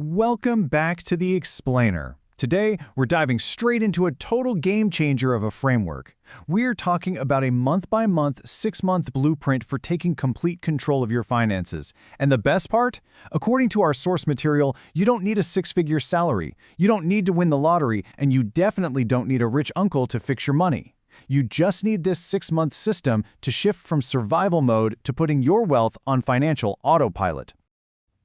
Welcome back to The Explainer. Today, we're diving straight into a total game changer of a framework. We're talking about a month-by-month, 6-month blueprint for taking complete control of your finances. And the best part? According to our source material, you don't need a 6-figure salary, you don't need to win the lottery, and you definitely don't need a rich uncle to fix your money. You just need this 6-month system to shift from survival mode to putting your wealth on financial autopilot.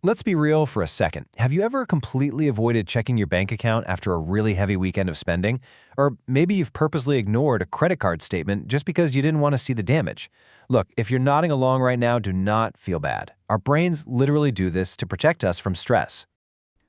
Let's be real for a second. Have you ever completely avoided checking your bank account after a really heavy weekend of spending? Or maybe you've purposely ignored a credit card statement just because you didn't want to see the damage. Look, if you're nodding along right now, do not feel bad. Our brains literally do this to protect us from stress.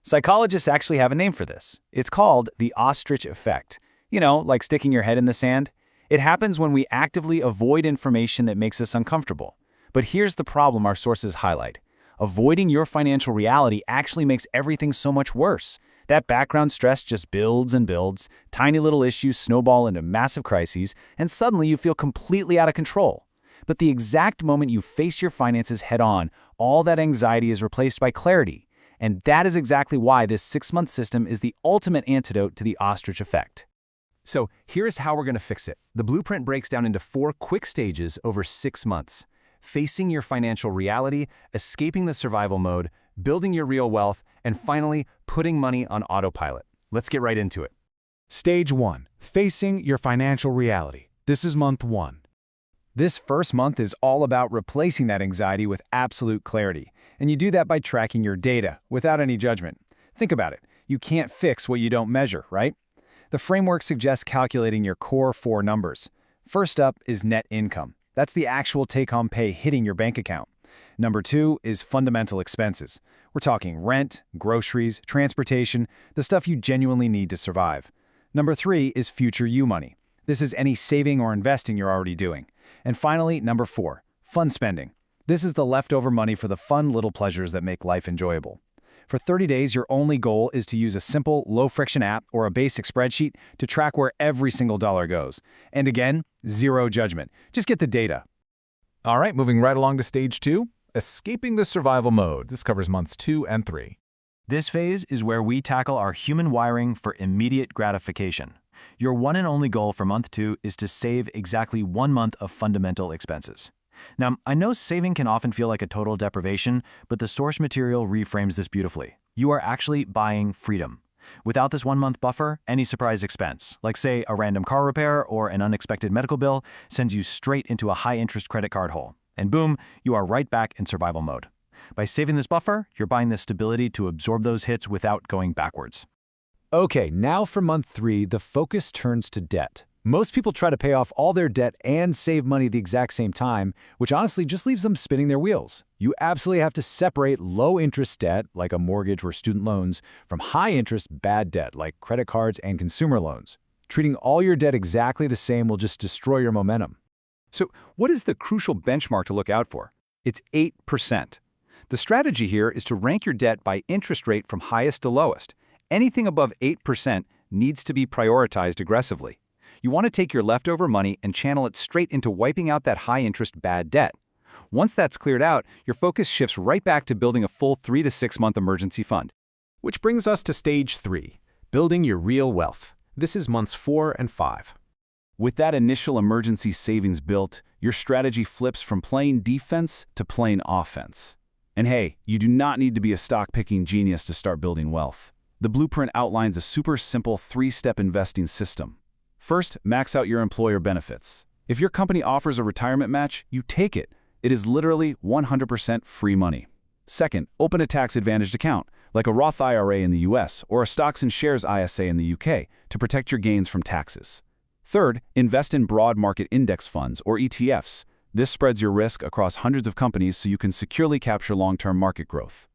Psychologists actually have a name for this. It's called the ostrich effect. You know, like sticking your head in the sand. It happens when we actively avoid information that makes us uncomfortable. But here's the problem our sources highlight. Avoiding your financial reality actually makes everything so much worse. That background stress just builds and builds, tiny little issues snowball into massive crises, and suddenly you feel completely out of control. But the exact moment you face your finances head-on, all that anxiety is replaced by clarity. And that is exactly why this 6-month system is the ultimate antidote to the ostrich effect. So here's how we're going to fix it. The blueprint breaks down into 4 quick stages over 6 months. Facing your financial reality, escaping the survival mode, building your real wealth, and finally, putting money on autopilot. Let's get right into it. Stage 1. Facing your financial reality. This is month 1. This first month is all about replacing that anxiety with absolute clarity, and you do that by tracking your data without any judgment. Think about it. You can't fix what you don't measure, right? The framework suggests calculating your core 4 numbers. First up is net income. That's the actual take-home pay hitting your bank account. Number 2 is fundamental expenses. We're talking rent, groceries, transportation, the stuff you genuinely need to survive. Number 3 is future you money. This is any saving or investing you're already doing. And finally, number 4, fun spending. This is the leftover money for the fun little pleasures that make life enjoyable. For 30 days, your only goal is to use a simple, low-friction app or a basic spreadsheet to track where every single dollar goes. And again, zero judgment. Just get the data. All right, moving right along to stage 2, escaping the survival mode. This covers months 2 and 3. This phase is where we tackle our human wiring for immediate gratification. Your one and only goal for month 2 is to save exactly 1 month of fundamental expenses. Now, I know saving can often feel like a total deprivation, but the source material reframes this beautifully. You are actually buying freedom. Without this 1-month buffer, any surprise expense, like say a random car repair or an unexpected medical bill, sends you straight into a high-interest credit card hole. And boom, you are right back in survival mode. By saving this buffer, you're buying the stability to absorb those hits without going backwards. Okay, now for month 3, the focus turns to debt. Most people try to pay off all their debt and save money at the exact same time, which honestly just leaves them spinning their wheels. You absolutely have to separate low-interest debt, like a mortgage or student loans, from high-interest bad debt, like credit cards and consumer loans. Treating all your debt exactly the same will just destroy your momentum. So what is the crucial benchmark to look out for? It's 8%. The strategy here is to rank your debt by interest rate from highest to lowest. Anything above 8% needs to be prioritized aggressively. You want to take your leftover money and channel it straight into wiping out that high-interest bad debt. Once that's cleared out, your focus shifts right back to building a full 3 to 6 month emergency fund. Which brings us to stage 3, building your real wealth. This is months 4 and 5. With that initial emergency savings built, your strategy flips from playing defense to playing offense. And hey, you do not need to be a stock-picking genius to start building wealth. The blueprint outlines a super simple 3-step investing system. First, max out your employer benefits. If your company offers a retirement match, you take it. It is literally 100% free money. Second, open a tax-advantaged account, like a Roth IRA in the US or a stocks and shares ISA in the UK, to protect your gains from taxes. Third, invest in broad market index funds or ETFs. This spreads your risk across hundreds of companies so you can securely capture long-term market growth.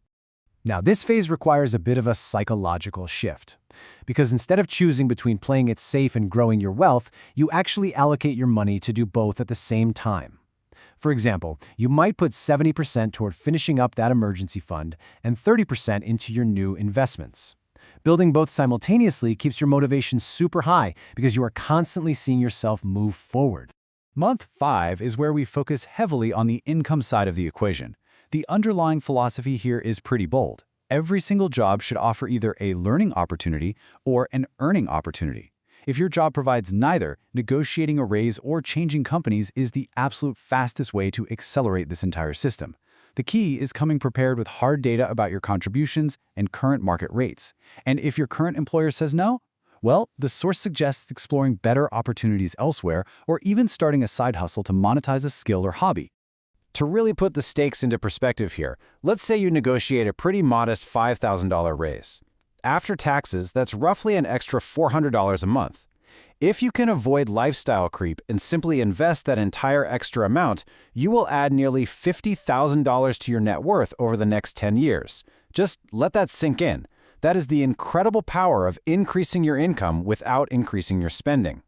Now, this phase requires a bit of a psychological shift, because instead of choosing between playing it safe and growing your wealth, you actually allocate your money to do both at the same time. For example, you might put 70% toward finishing up that emergency fund and 30% into your new investments. Building both simultaneously keeps your motivation super high because you are constantly seeing yourself move forward. Month 5 is where we focus heavily on the income side of the equation. The underlying philosophy here is pretty bold. Every single job should offer either a learning opportunity or an earning opportunity. If your job provides neither, negotiating a raise or changing companies is the absolute fastest way to accelerate this entire system. The key is coming prepared with hard data about your contributions and current market rates. And if your current employer says no, well, the source suggests exploring better opportunities elsewhere or even starting a side hustle to monetize a skill or hobby. To really put the stakes into perspective here, let's say you negotiate a pretty modest $5,000 raise. After taxes, that's roughly an extra $400 a month. If you can avoid lifestyle creep and simply invest that entire extra amount, you will add nearly $50,000 to your net worth over the next 10 years. Just let that sink in. That is the incredible power of increasing your income without increasing your spending.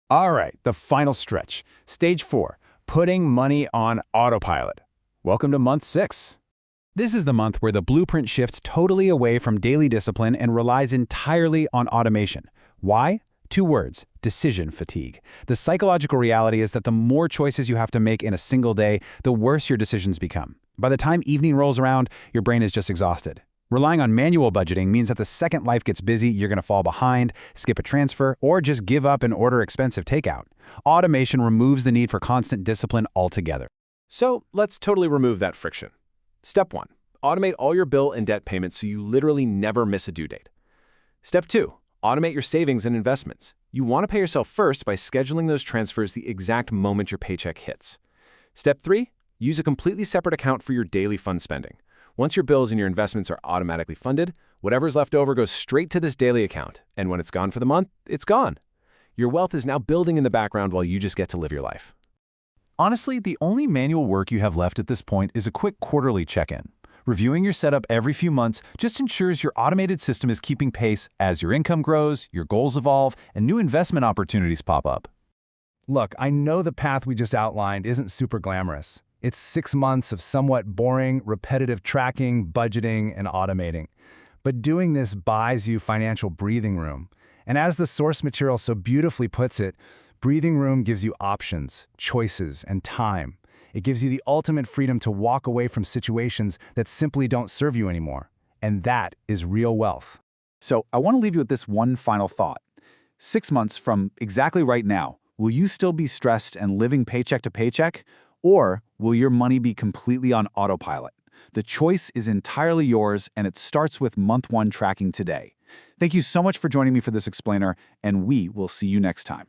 All right, the final stretch. Stage 4, putting money on autopilot. Welcome to month 6. This is the month where the blueprint shifts totally away from daily discipline and relies entirely on automation. Why? 2 words: decision fatigue. The psychological reality is that the more choices you have to make in a single day, the worse your decisions become. By the time evening rolls around, your brain is just exhausted. Relying on manual budgeting means that the second life gets busy, you're going to fall behind, skip a transfer, or just give up and order expensive takeout. Automation removes the need for constant discipline altogether. So let's totally remove that friction. Step 1. Automate all your bill and debt payments so you literally never miss a due date. Step 2. Automate your savings and investments. You want to pay yourself first by scheduling those transfers the exact moment your paycheck hits. Step 3. Use a completely separate account for your daily fund spending. Once your bills and your investments are automatically funded, whatever's left over goes straight to this daily account, and when it's gone for the month, it's gone. Your wealth is now building in the background while you just get to live your life. Honestly, the only manual work you have left at this point is a quick quarterly check-in. Reviewing your setup every few months just ensures your automated system is keeping pace as your income grows, your goals evolve, and new investment opportunities pop up. Look, I know the path we just outlined isn't super glamorous. It's 6 months of somewhat boring, repetitive tracking, budgeting, and automating. But doing this buys you financial breathing room. And as the source material so beautifully puts it, breathing room gives you options, choices, and time. It gives you the ultimate freedom to walk away from situations that simply don't serve you anymore. And that is real wealth. So I want to leave you with this one final thought. 6 months from exactly right now, will you still be stressed and living paycheck to paycheck? Or will your money be completely on autopilot? The choice is entirely yours, and it starts with month 1 tracking today. Thank you so much for joining me for this explainer, and we will see you next time.